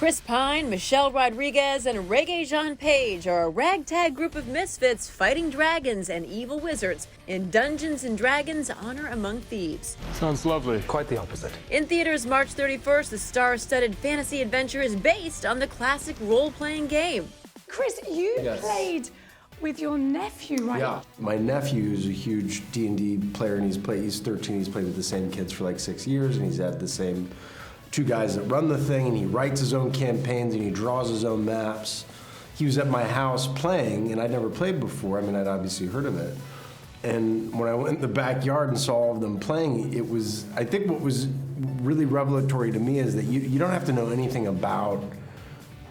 Chris Pine, Michelle Rodriguez, and Regé-Jean are a ragtag group of misfits fighting dragons and evil wizards in Dungeons & Dragons Honor Among Thieves. Sounds lovely. Quite the opposite. In theaters March 31st, the star-studded fantasy adventure is based on the classic role-playing game. Chris, you played with your nephew, right? Yeah, my nephew is a huge D&D player, and he's 13. He's played with the same kids for like 6 years, and he's had the same two guys that run the thing, and he writes his own campaigns, and he draws his own maps. He was at my house playing, and I'd never played before. I mean, I'd obviously heard of it. And when I went in the backyard and saw all of them playing, it was, I think what was really revelatory to me is that you don't have to know anything about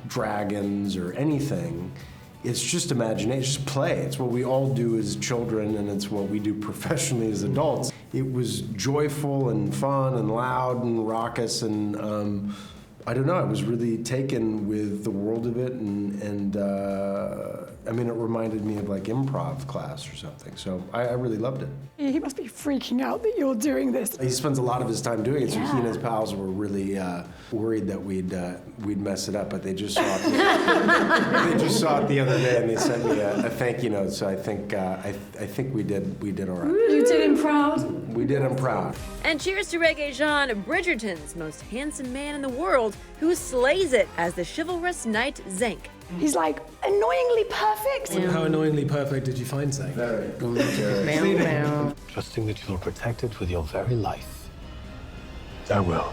dragons or anything. It's just imagination, it's just play. It's what we all do as children, and it's what we do professionally as adults. It was joyful and fun and loud and raucous, and I don't know, I was really taken with the world of it, and I mean, it reminded me of like improv class or something, so I really loved it. He must be freaking out that you're doing this. He spends a lot of his time doing it, so he and his pals were really worried that we'd mess it up, but they just saw it. They just saw it the other day, and they sent me a thank you note. So I think we did all right. You did him proud. We did him proud. And cheers to Regé-Jean, Bridgerton's most handsome man in the world, who slays it as the chivalrous knight Zank. He's like annoyingly perfect. How annoyingly perfect did you find Zank? Very. Trusting that you'll protect it with your very life. I will.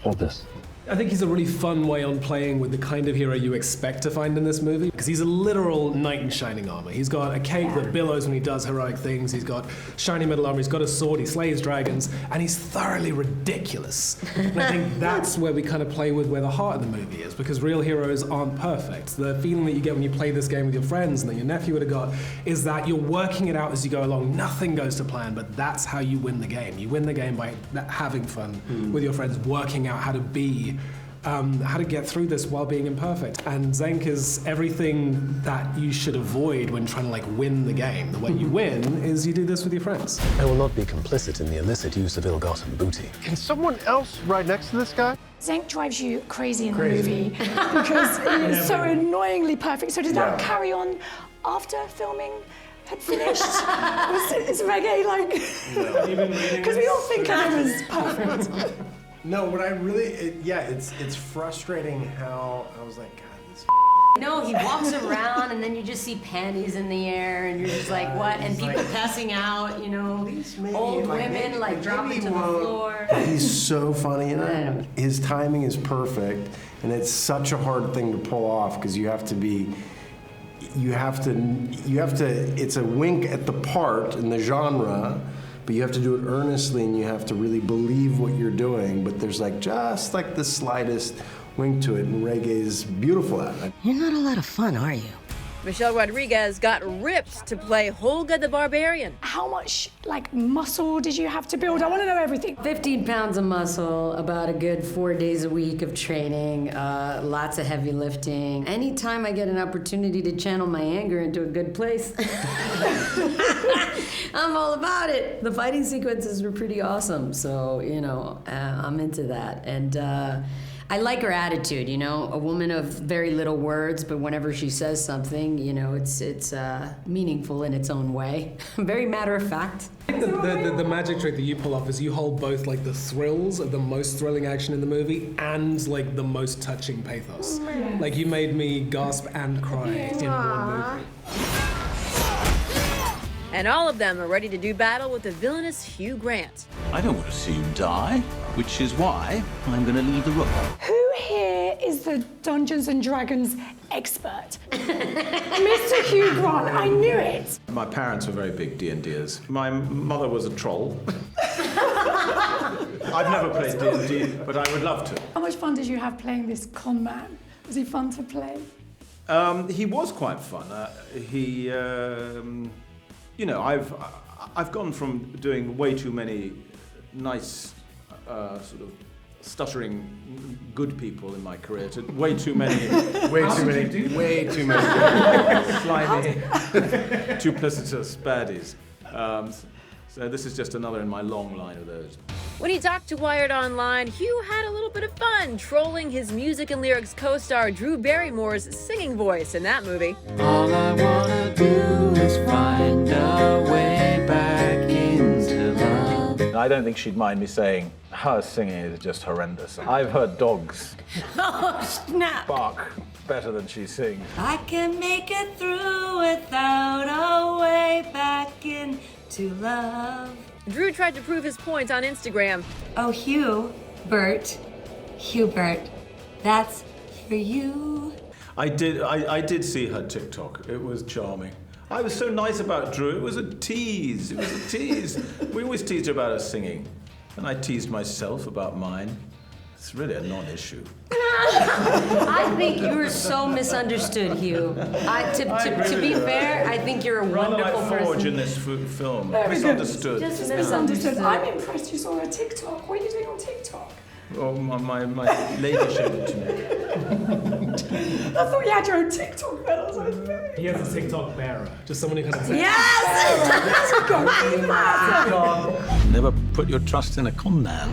Hold this. I think he's a really fun way on playing with the kind of hero you expect to find in this movie, because he's a literal knight in shining armor. He's got a cape that billows when he does heroic things, he's got shiny metal armor, he's got a sword, he slays dragons, and he's thoroughly ridiculous. And I think that's where we kind of play with where the heart of the movie is, because real heroes aren't perfect. The feeling that you get when you play this game with your friends, and that your nephew would have got, is that you're working it out as you go along. Nothing goes to plan, but that's how you win the game. You win the game by having fun with your friends, working out how to be how to get through this while being imperfect. And Zank is everything that you should avoid when trying to like win the game. The way you win is you do this with your friends. I will not be complicit in the illicit use of ill-gotten booty. Can someone else ride next to this guy? Zank drives you crazy in the movie because he is so annoyingly perfect. So did that carry on after filming had finished? Is Reggae like... Because we all think of him as perfect. No, what I really, it's frustrating how I was like, God, this. No, he walks around and then you just see panties in the air and you're just like, what? And people passing out, you know, old women like dropping to the floor. He's so funny in it. His timing is perfect, and it's such a hard thing to pull off because you have to, it's a wink at the part in the genre, but you have to do it earnestly, and you have to really believe what you're doing, but there's like just like the slightest wink to it, and Reggae's beautiful at it. You're not a lot of fun, are you? Michelle Rodriguez got ripped to play Holga the Barbarian. How much, like, muscle did you have to build? I want to know everything. 15 pounds of muscle, about a good 4 days a week of training, lots of heavy lifting. Anytime I get an opportunity to channel my anger into a good place, I'm all about it. The fighting sequences were pretty awesome, so, you know, I'm into that. And I like her attitude, you know, a woman of very little words, but whenever she says something, you know, it's meaningful in its own way. Very matter of fact. The magic trick that you pull off is you hold both like the thrills of the most thrilling action in the movie and like the most touching pathos. Like you made me gasp and cry in one movie. And all of them are ready to do battle with the villainous Hugh Grant. I don't want to see you die, which is why I'm going to leave the room. Who here is the Dungeons & Dragons expert? Mr. Hugh Grant, I knew it. My parents were very big D&Ders. My mother was a troll. I've never played D&D, but I would love to. How much fun did you have playing this con man? Was he fun to play? He was quite fun. You know, I've gone from doing way too many nice, sort of stuttering good people in my career to way too many slimy, duplicitous baddies. So this is just another in my long line of those. When he talked to Wired Online, Hugh had a little bit of fun trolling his music and lyrics co-star Drew Barrymore's singing voice in that movie. All I wanna do is find a way back into love. I don't think she'd mind me saying her singing is just horrendous. I've heard dogs Oh, snap. bark better than she sings. I can make it through without a way back into love. Drew tried to prove his point on Instagram. Oh, Hubert, that's for you. I did see her TikTok. It was charming. I was so nice about Drew. It was a tease. It was a tease. We always teased her about her singing. And I teased myself about mine. It's really a non-issue. I think you were so misunderstood, Hugh. To be fair, I think you're a Rather wonderful like Forge person. in this film. Very good. Misunderstood. Just misunderstood. I'm impressed you saw a TikTok. What are you doing on TikTok? Oh, my lady showed it to me. I thought you had your own TikTok then. I was like, very He has a TikTok bearer, just someone who kind of Yes! Never put your trust in a con man.